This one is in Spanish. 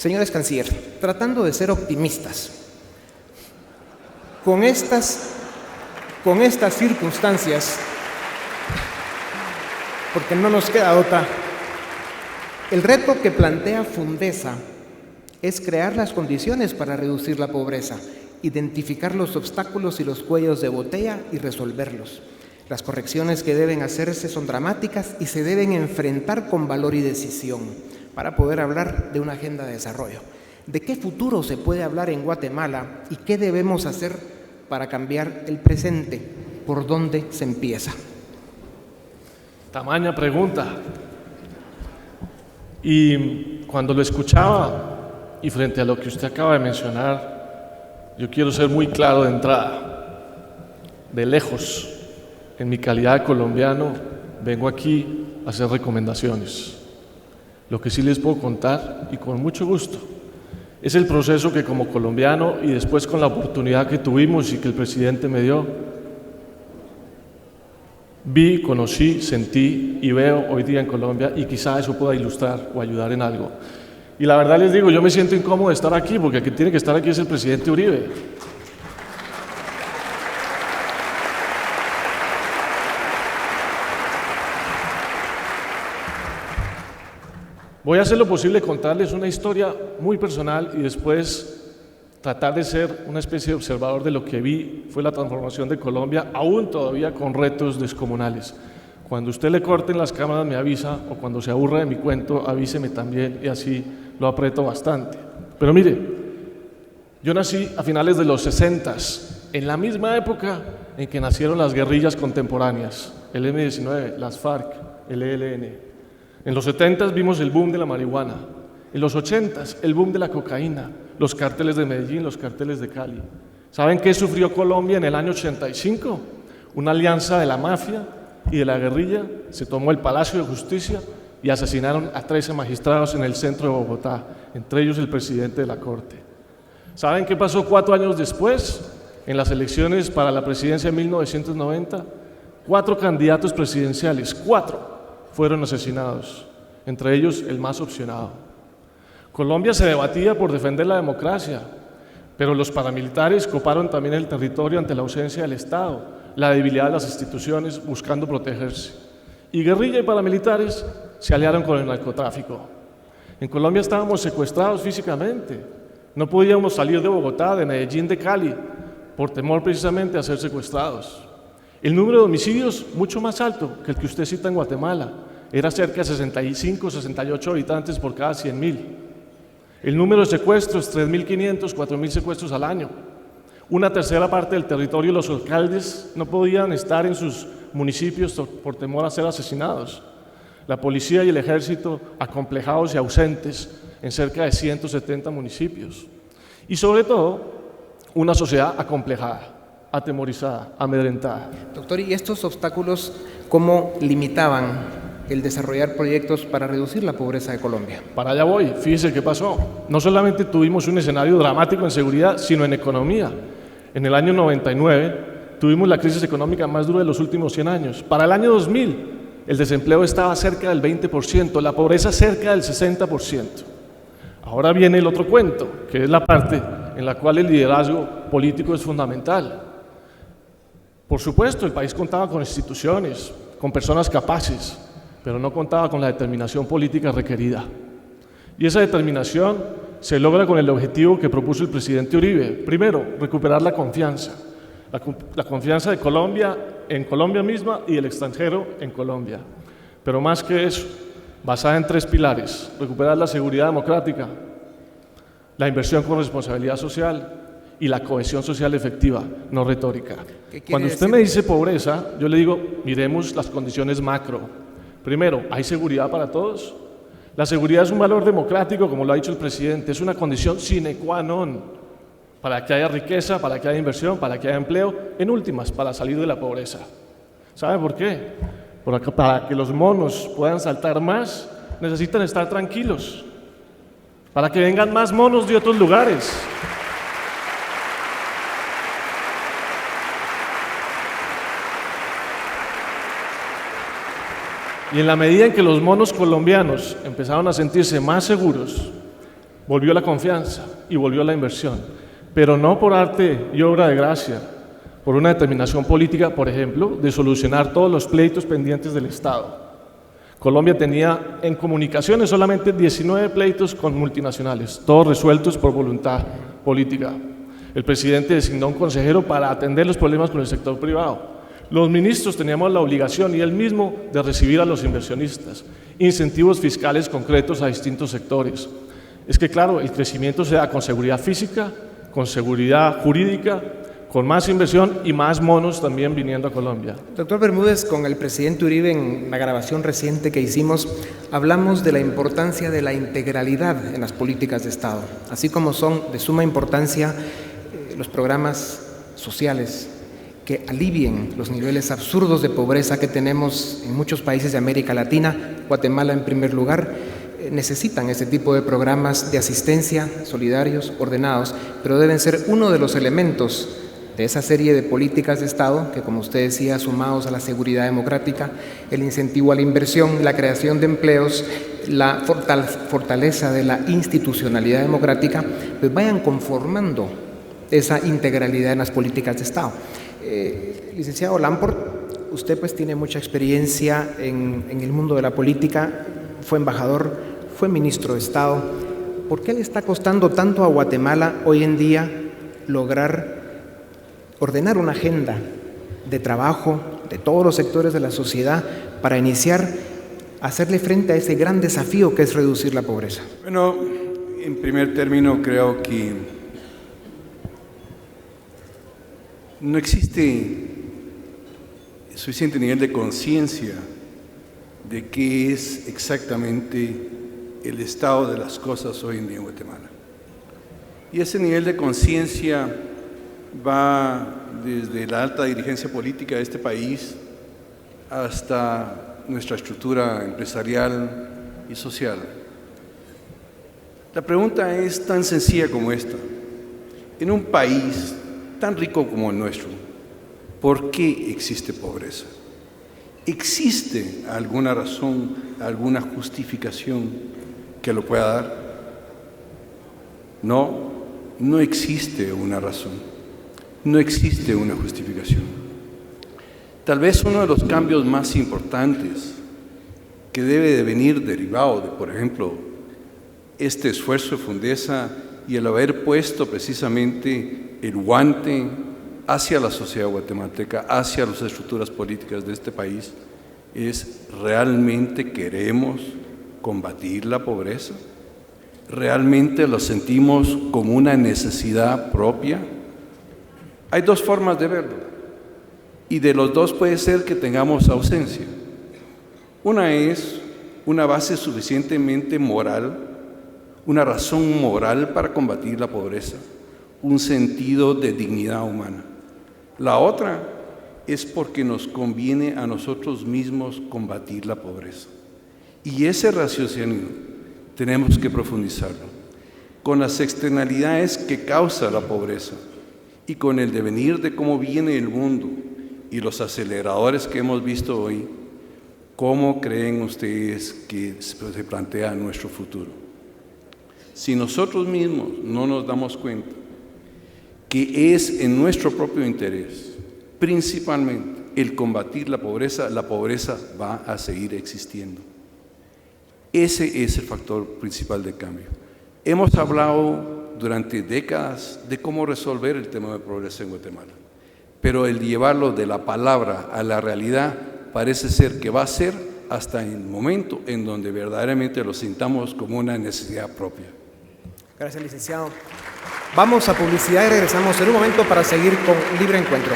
Señores canciller, tratando de ser optimistas, con estas circunstancias, porque no nos queda otra, el reto que plantea Fundesa es crear las condiciones para reducir la pobreza, identificar los obstáculos y los cuellos de botella y resolverlos. Las correcciones que deben hacerse son dramáticas y se deben enfrentar con valor y decisión para poder hablar de una agenda de desarrollo. ¿De qué futuro se puede hablar en Guatemala y qué debemos hacer para cambiar el presente? ¿Por dónde se empieza? Tamaña pregunta. Y cuando lo escuchaba y frente a lo que usted acaba de mencionar, yo quiero ser muy claro de entrada. De lejos, en mi calidad de colombiano, vengo aquí a hacer recomendaciones. Lo que sí les puedo contar, y con mucho gusto, es el proceso que como colombiano y después con la oportunidad que tuvimos y que el presidente me dio, vi, conocí, sentí y veo hoy día en Colombia, y quizá eso pueda ilustrar o ayudar en algo. Y la verdad les digo, yo me siento incómodo de estar aquí, porque el que tiene que estar aquí es el presidente Uribe. Voy a hacer lo posible contarles una historia muy personal y después tratar de ser una especie de observador de lo que vi fue la transformación de Colombia, aún todavía con retos descomunales. Cuando usted le corten las cámaras me avisa, o cuando se aburra de mi cuento avíseme también, y así lo aprieto bastante. Pero mire, yo nací a finales de los 60s, en la misma época en que nacieron las guerrillas contemporáneas, el M-19, las FARC, el ELN. En los 70s vimos el boom de la marihuana, en los 80s el boom de la cocaína, los cárteles de Medellín, los cárteles de Cali. ¿Saben qué sufrió Colombia en el año 85? Una alianza de la mafia y de la guerrilla. Se tomó el Palacio de Justicia y asesinaron a 13 magistrados en el centro de Bogotá, entre ellos el presidente de la Corte. ¿Saben qué pasó 4 años después? En las elecciones para la presidencia de 1990, 4 candidatos presidenciales, 4 fueron asesinados, entre ellos el más opcionado. Colombia se debatía por defender la democracia, pero los paramilitares coparon también el territorio ante la ausencia del Estado, la debilidad de las instituciones buscando protegerse. Y guerrilla y paramilitares se aliaron con el narcotráfico. En Colombia estábamos secuestrados físicamente, no podíamos salir de Bogotá, de Medellín, de Cali, por temor precisamente a ser secuestrados. El número de homicidios mucho más alto que el que usted cita en Guatemala, era cerca de 65, 68 habitantes por cada 100.000. El número de secuestros, 3.500, 4.000 secuestros al año. Una tercera parte del territorio, los alcaldes no podían estar en sus municipios por temor a ser asesinados. La policía y el ejército acomplejados y ausentes en cerca de 170 municipios. Y sobre todo, una sociedad acomplejada, atemorizada, amedrentada. Doctor, ¿y estos obstáculos cómo limitaban el desarrollar proyectos para reducir la pobreza de Colombia? Para allá voy, fíjese qué pasó. No solamente tuvimos un escenario dramático en seguridad, sino en economía. En el año 99 tuvimos la crisis económica más dura de los últimos 100 años. Para el año 2000 el desempleo estaba cerca del 20%, la pobreza cerca del 60%. Ahora viene el otro cuento, que es la parte en la cual el liderazgo político es fundamental. Por supuesto, el país contaba con instituciones, con personas capaces, pero no contaba con la determinación política requerida. Y esa determinación se logra con el objetivo que propuso el presidente Uribe. Primero, recuperar la confianza. La confianza de Colombia en Colombia misma y el extranjero en Colombia. Pero más que eso, basada en 3 pilares: recuperar la seguridad democrática, la inversión con responsabilidad social y la cohesión social efectiva, no retórica. Cuando usted me dice pobreza, yo le digo, miremos las condiciones macro. Primero, ¿hay seguridad para todos? La seguridad es un valor democrático, como lo ha dicho el presidente, es una condición sine qua non para que haya riqueza, para que haya inversión, para que haya empleo, en últimas, para salir de la pobreza. ¿Sabe por qué? Porque para que los monos puedan saltar más, necesitan estar tranquilos, para que vengan más monos de otros lugares. Y en la medida en que los monos colombianos empezaron a sentirse más seguros, volvió la confianza y volvió la inversión, pero no por arte y obra de gracia, por una determinación política, por ejemplo, de solucionar todos los pleitos pendientes del Estado. Colombia tenía en comunicaciones solamente 19 pleitos con multinacionales, todos resueltos por voluntad política. El presidente designó un consejero para atender los problemas con el sector privado. Los ministros teníamos la obligación y él mismo de recibir a los inversionistas, incentivos fiscales concretos a distintos sectores. Es que claro, el crecimiento se da con seguridad física, con seguridad jurídica, con más inversión y más monos también viniendo a Colombia. Doctor Bermúdez, con el presidente Uribe en la grabación reciente que hicimos, hablamos de la importancia de la integralidad en las políticas de Estado, así como son de suma importancia los programas sociales que alivien los niveles absurdos de pobreza que tenemos en muchos países de América Latina, Guatemala en primer lugar. Necesitan ese tipo de programas de asistencia, solidarios, ordenados, pero deben ser uno de los elementos de esa serie de políticas de Estado que, como usted decía, sumados a la seguridad democrática, el incentivo a la inversión, la creación de empleos, la fortaleza de la institucionalidad democrática, pues vayan conformando esa integralidad en las políticas de Estado. Licenciado Lamport, usted pues tiene mucha experiencia en el mundo de la política, fue embajador, fue ministro de Estado. ¿Por qué le está costando tanto a Guatemala hoy en día lograr ordenar una agenda de trabajo de todos los sectores de la sociedad para iniciar a hacerle frente a ese gran desafío que es reducir la pobreza? Bueno, en primer término creo que no existe suficiente nivel de conciencia de qué es exactamente el estado de las cosas hoy en día en Guatemala. Y ese nivel de conciencia va desde la alta dirigencia política de este país hasta nuestra estructura empresarial y social. La pregunta es tan sencilla como esta. En un país tan rico como el nuestro, ¿por qué existe pobreza? ¿Existe alguna razón, alguna justificación que lo pueda dar? No, no existe una razón. No existe una justificación. Tal vez uno de los cambios más importantes que debe de venir derivado de, por ejemplo, este esfuerzo de Fundesa y el haber puesto precisamente el guante hacia la sociedad guatemalteca, hacia las estructuras políticas de este país, es: ¿realmente queremos combatir la pobreza? ¿Realmente lo sentimos como una necesidad propia? Hay dos formas de verlo, y de los dos puede ser que tengamos ausencia. Una es una base suficientemente moral, una razón moral para combatir la pobreza, un sentido de dignidad humana. La otra es porque nos conviene a nosotros mismos combatir la pobreza. Y ese raciocinio tenemos que profundizarlo con las externalidades que causa la pobreza y con el devenir de cómo viene el mundo y los aceleradores que hemos visto hoy. ¿Cómo creen ustedes que se plantea nuestro futuro? Si nosotros mismos no nos damos cuenta que es en nuestro propio interés, principalmente, el combatir la pobreza va a seguir existiendo. Ese es el factor principal de cambio. Hemos hablado durante décadas de cómo resolver el tema de pobreza en Guatemala, pero el llevarlo de la palabra a la realidad parece ser que va a ser hasta el momento en donde verdaderamente lo sintamos como una necesidad propia. Gracias, licenciado. Vamos a publicidad y regresamos en un momento para seguir con Libre Encuentro.